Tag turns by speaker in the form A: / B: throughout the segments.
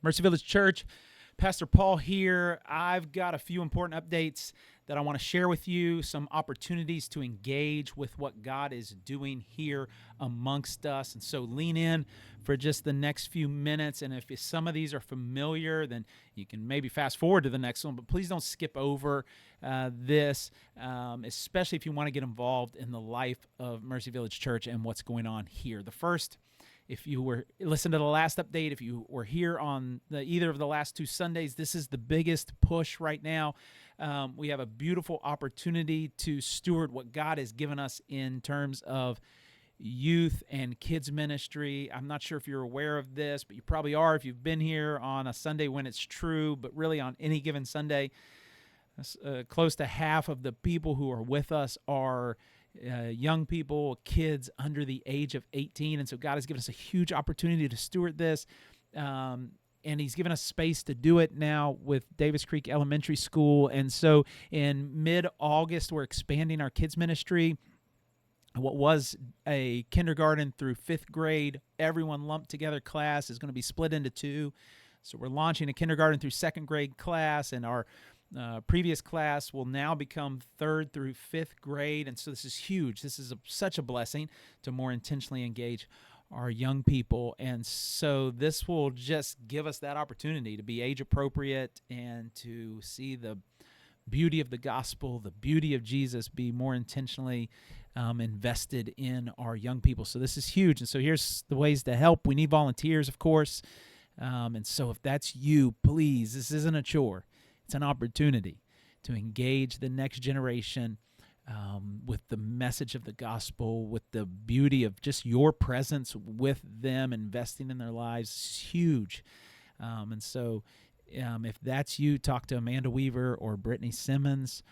A: Mercy Village Church, Pastor Paul here. I've got a few important updates that I want to share with you, some opportunities to engage with what God is doing here amongst us. And so lean in for just the next few minutes. And if some of these are familiar, then you can maybe fast forward to the next one, but please don't skip over this, especially if you want to get involved in the life of Mercy Village Church and what's going on here. The first, if you were listen to the last update, if you were here on either of the last two Sundays, this is the biggest push right now. We have a beautiful opportunity to steward what God has given us in terms of youth and kids ministry. I'm not sure if you're aware of this, but you probably are if you've been here on a Sunday when it's true, but really on any given Sunday, close to half of the people who are with us are young people, kids under the age of 18. And so God has given us a huge opportunity to steward this. And he's given us space to do it now with Davis Creek Elementary School. And so in mid-August, we're expanding our kids ministry. What was a kindergarten through fifth grade, everyone lumped together class is going to be split into two. So we're launching a kindergarten through second grade class, and our previous class will now become third through fifth grade. And so this is huge. This is such a blessing to more intentionally engage our young people. And so this will just give us that opportunity to be age appropriate and to see the beauty of the gospel, the beauty of Jesus, be more intentionally invested in our young people. So this is huge. And so here's the ways to help. We need volunteers, of course. And so if that's you, please, this isn't a chore. It's an opportunity to engage the next generation with the message of the gospel, with the beauty of just your presence with them, investing in their lives. It's huge. And so if that's you, talk to Amanda Weaver or Brittany Simmons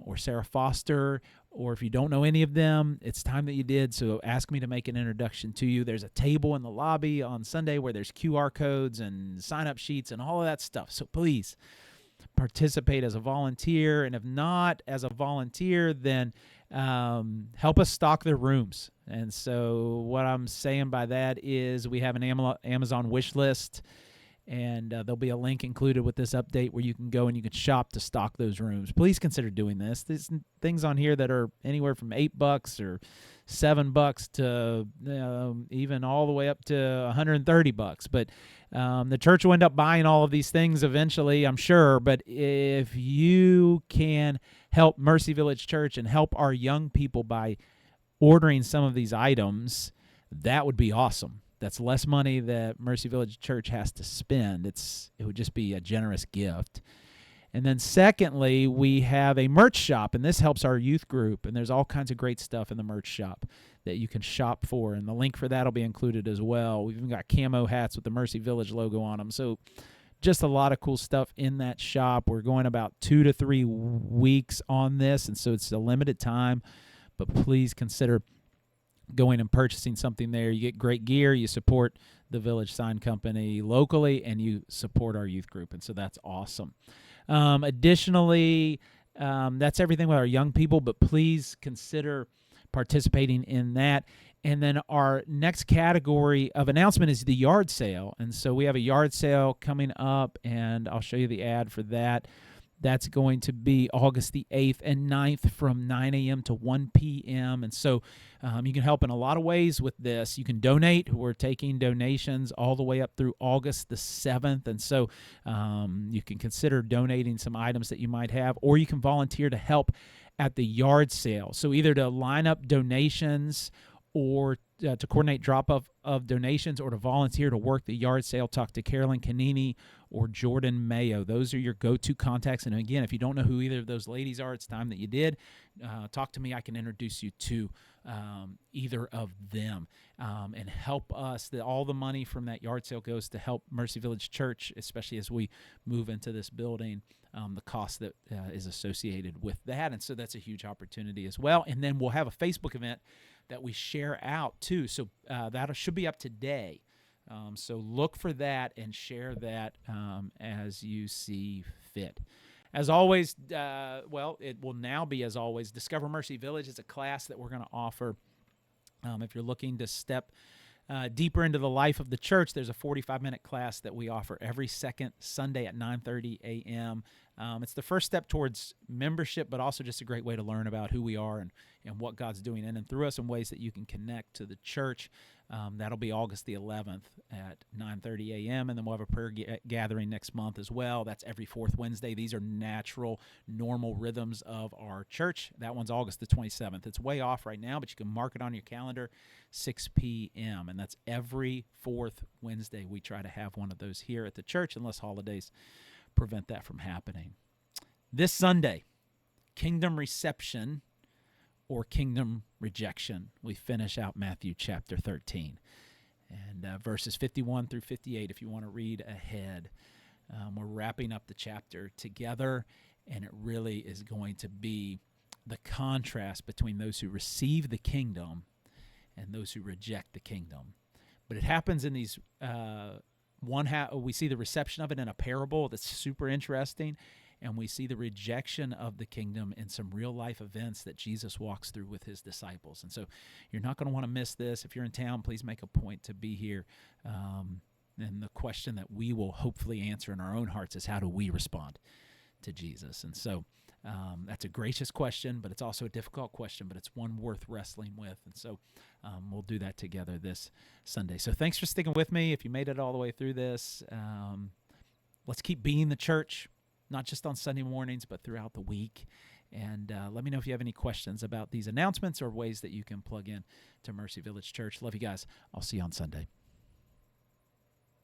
A: or Sara Foster, or if you don't know any of them, it's time that you did, so ask me to make an introduction to you. There's a table in the lobby on Sunday where there's QR codes and sign-up sheets and all of that stuff. So please participate as a volunteer, and if not as a volunteer, then help us stock their rooms. And so what I'm saying by that is we have an Amazon wish list, and there'll be a link included with this update where you can go and you can shop to stock those rooms. Please consider doing this. There's things on here that are anywhere from $8 or $7 to even all the way up to $130. But the church will end up buying all of these things eventually, I'm sure. But if you can help Mercy Village Church and help our young people by ordering some of these items, that would be awesome. That's less money that Mercy Village Church has to spend. It would just be a generous gift. And then secondly, we have a merch shop, and this helps our youth group, and there's all kinds of great stuff in the merch shop that you can shop for, and the link for that will be included as well. We've even got camo hats with the Mercy Village logo on them. So just a lot of cool stuff in that shop. We're going about 2 to 3 weeks on this, and so it's a limited time, but please consider going and purchasing something there. You get great gear, you support the Village Sign Company locally, and you support our youth group, and so that's awesome. Additionally, that's everything with our young people, but please consider participating in that. And then our next category of announcement is the yard sale, and so we have a yard sale coming up, and I'll show you the ad for that. That's going to be August the 8th and 9th from 9 a.m. to 1 p.m. And so you can help in a lot of ways with this. You can donate. We're taking donations all the way up through August the 7th. And so you can consider donating some items that you might have, or you can volunteer to help at the yard sale. So either to line up donations or to coordinate drop-off of donations, or to volunteer to work the yard sale, talk to Carolyn Canini or Jordan Mayo. Those are your go-to contacts. And again, if you don't know who either of those ladies are, it's time that you did. Talk to me. I can introduce you to either of them and help us. All the money from that yard sale goes to help Mercy Village Church, especially as we move into this building, the cost that is associated with that. And so that's a huge opportunity as well. And then we'll have a Facebook event that we share out too. So that should be up today. So look for that and share that as you see fit. As always, it will now be, as always, Discover Mercy Village is a class that we're going to offer if you're looking to step deeper into the life of the church, there's a 45-minute class that we offer every second Sunday at 9:30 a.m. It's the first step towards membership, but also just a great way to learn about who we are and what God's doing in and through us, and ways that you can connect to the church. That'll be August the 11th at 9:30 a.m., and then we'll have a prayer gathering next month as well. That's every fourth Wednesday. These are natural, normal rhythms of our church. That one's August the 27th. It's way off right now, but you can mark it on your calendar, 6 p.m., and that's every fourth Wednesday. We try to have one of those here at the church, unless holidays prevent that from happening. This Sunday, Kingdom Reception or Kingdom Rejection. We finish out Matthew chapter 13 and verses 51 through 58 if you want to read ahead. We're wrapping up the chapter together, and it really is going to be the contrast between those who receive the kingdom and those who reject the kingdom. But it happens in these we see the reception of it in a parable that's super interesting, and we see the rejection of the kingdom in some real-life events that Jesus walks through with his disciples. And so you're not going to want to miss this. If you're in town, please make a point to be here. And the question that we will hopefully answer in our own hearts is, how do we respond to Jesus? And so that's a gracious question, but it's also a difficult question, but it's one worth wrestling with. And so we'll do that together this Sunday. So thanks for sticking with me. If you made it all the way through this, let's keep being the church, not just on Sunday mornings, but throughout the week. And let me know if you have any questions about these announcements or ways that you can plug in to Mercy Village Church. Love you guys. I'll see you on Sunday.